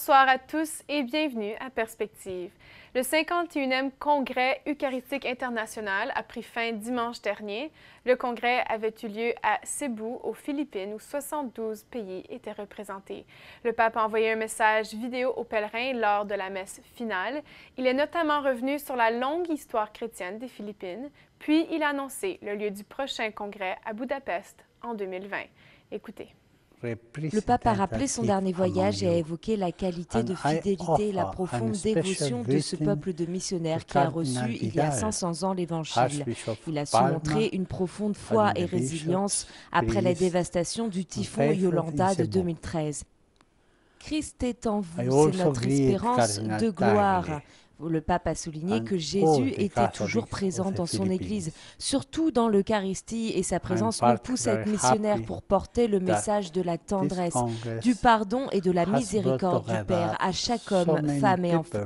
Bonsoir à tous et bienvenue à Perspective. Le 51e Congrès eucharistique international a pris fin dimanche dernier. Le congrès avait eu lieu à Cebu, aux Philippines, où 72 pays étaient représentés. Le pape a envoyé un message vidéo aux pèlerins lors de la messe finale. Il est notamment revenu sur la longue histoire chrétienne des Philippines, puis il a annoncé le lieu du prochain congrès à Budapest en 2020. Écoutez. Le pape a rappelé son dernier voyage et a évoqué la qualité de fidélité et la profonde dévotion de ce peuple de missionnaires qui a reçu il y a 500 ans l'Évangile. Il a su montrer une profonde foi et résilience après la dévastation du typhon Yolanda de 2013. Christ est en vous, c'est notre espérance de gloire. Le pape a souligné que Jésus était toujours présent dans son Église, surtout dans l'Eucharistie, et sa présence nous pousse à être missionnaires pour porter le message de la tendresse, du pardon et de la miséricorde du Père à chaque homme, femme et enfant.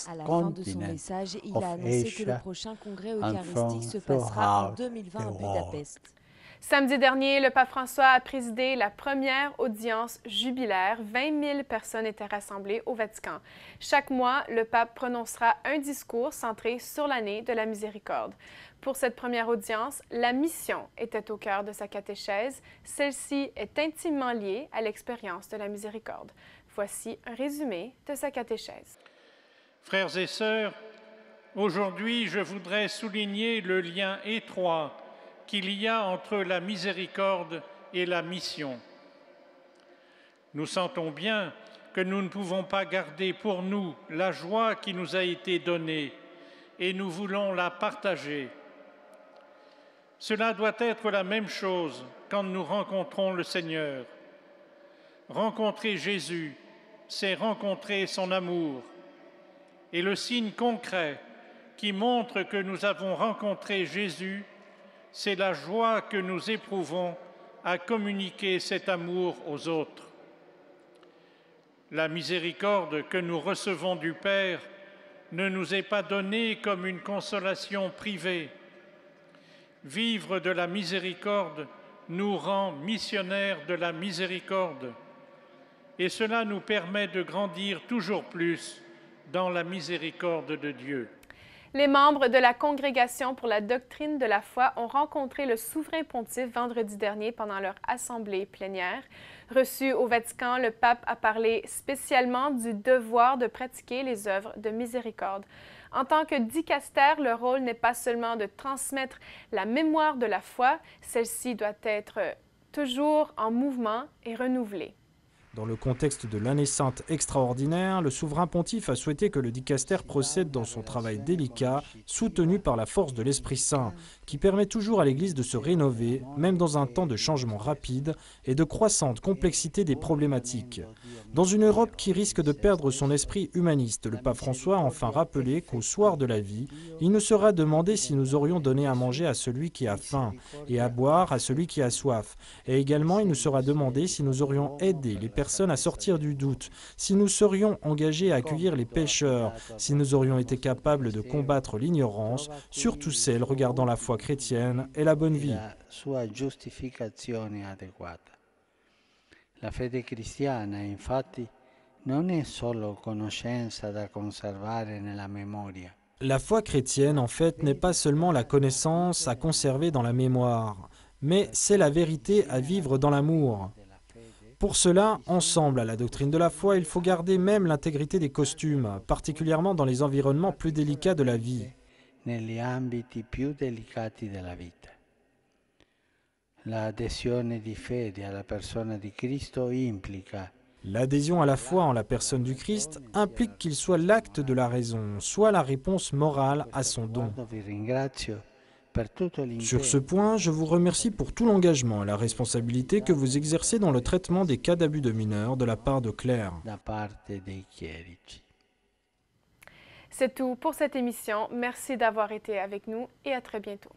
À la fin de son message, il a annoncé que le prochain congrès eucharistique se passera en 2020 à Budapest. Samedi dernier, le pape François a présidé la première audience jubilaire. 20 000 personnes étaient rassemblées au Vatican. Chaque mois, le pape prononcera un discours centré sur l'année de la miséricorde. Pour cette première audience, la mission était au cœur de sa catéchèse. Celle-ci est intimement liée à l'expérience de la miséricorde. Voici un résumé de sa catéchèse. Frères et sœurs, aujourd'hui, je voudrais souligner le lien étroit qu'il y a entre la miséricorde et la mission. Nous sentons bien que nous ne pouvons pas garder pour nous la joie qui nous a été donnée et nous voulons la partager. Cela doit être la même chose quand nous rencontrons le Seigneur. Rencontrer Jésus, c'est rencontrer son amour. Et le signe concret qui montre que nous avons rencontré Jésus, c'est la joie que nous éprouvons à communiquer cet amour aux autres. La miséricorde que nous recevons du Père ne nous est pas donnée comme une consolation privée. Vivre de la miséricorde nous rend missionnaires de la miséricorde et cela nous permet de grandir toujours plus dans la miséricorde de Dieu. Les membres de la Congrégation pour la doctrine de la foi ont rencontré le souverain pontife vendredi dernier pendant leur assemblée plénière. Reçu au Vatican, le pape a parlé spécialement du devoir de pratiquer les œuvres de miséricorde. En tant que dicaster, le rôle n'est pas seulement de transmettre la mémoire de la foi, celle-ci doit être toujours en mouvement et renouvelée. Dans le contexte de l'année sainte extraordinaire, le souverain pontife a souhaité que le dicaster procède dans son travail délicat, soutenu par la force de l'Esprit Saint, qui permet toujours à l'Église de se rénover, même dans un temps de changement rapide et de croissante complexité des problématiques. Dans une Europe qui risque de perdre son esprit humaniste, le pape François a enfin rappelé qu'au soir de la vie, il ne sera demandé si nous aurions donné à manger à celui qui a faim et à boire à celui qui a soif. Et également, il nous sera demandé si nous aurions aidé les personnes à sortir du doute, si nous serions engagés à accueillir les pécheurs, si nous aurions été capables de combattre l'ignorance, surtout celle regardant la foi chrétienne et la bonne vie. La fede cristiana, infatti, non è solo conoscenza da conservare nella memoria. La foi chrétienne, en fait, n'est pas seulement la connaissance à conserver dans la mémoire, mais c'est la vérité à vivre dans l'amour. Pour cela, ensemble à la doctrine de la foi, il faut garder même l'intégrité des costumes, particulièrement dans les environnements plus délicats de la vie. Negli ambiti più delicati della vita. L'adesione di fede alla persona di Cristo implica L'adhésion à la foi en la personne du Christ implique qu'il soit l'acte de la raison, soit la réponse morale à son don. Sur ce point, je vous remercie pour tout l'engagement et la responsabilité que vous exercez dans le traitement des cas d'abus de mineurs de la part de clercs. C'est tout pour cette émission. Merci d'avoir été avec nous et à très bientôt.